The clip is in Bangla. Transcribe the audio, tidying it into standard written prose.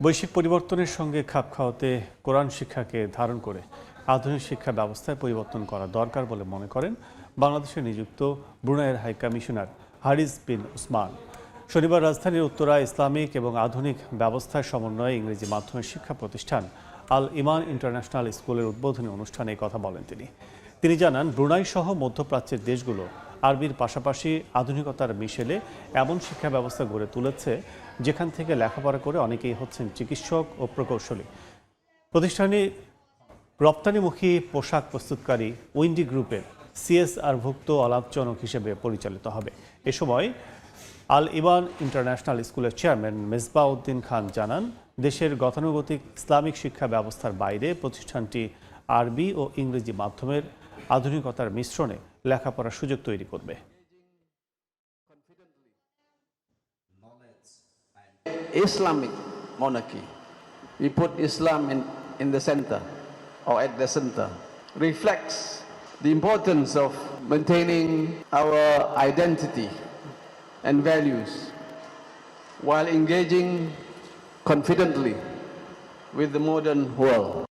বৈশ্বিক পরিবর্তনের সঙ্গে খাপ খাওয়াতে কোরআন শিক্ষাকে ধারণ করে আধুনিক শিক্ষা ব্যবস্থায় পরিবর্তন করা দরকার বলে মনে করেন বাংলাদেশে নিযুক্ত ব্রুনাইয়ের হাই কমিশনার হারিস বিন উসমান। শনিবার রাজধানীর উত্তরা ইসলামিক এবং আধুনিক ব্যবস্থার সমন্বয়ে ইংরেজি মাধ্যমের শিক্ষা প্রতিষ্ঠান আল ইমান ইন্টারন্যাশনাল স্কুলের উদ্বোধনী অনুষ্ঠানে কথা বলেন তিনি জানান, ব্রুনাই সহ মধ্যপ্রাচ্যের দেশগুলো আরবির পাশাপাশি আধুনিকতার মিশেলে এমন শিক্ষা ব্যবস্থা গড়ে তুলেছে যেখান থেকে লেখাপড়া করে অনেকেই হচ্ছেন চিকিৎসক ও প্রকৌশলী। প্রতিষ্ঠানটি রপ্তানিমুখী পোশাক প্রস্তুতকারী উইন্ডি গ্রুপের সিএসআরভুক্ত অলাভজনক হিসেবে পরিচালিত হবে। এ সময় আল ইমান ইন্টারন্যাশনাল স্কুলের চেয়ারম্যান মেজবাউদ্দিন খান জানান, দেশের গতানুগতিক ইসলামিক শিক্ষা ব্যবস্থার বাইরে প্রতিষ্ঠানটি আরবি ও ইংরেজি মাধ্যমের আধুনিকতার মিশ্রণে লেখাপড়ার সুযোগ তৈরি করবে। Islamic monarchy, we put Islam in the center or at the center, reflects the importance of maintaining our identity and values while engaging confidently with the modern world.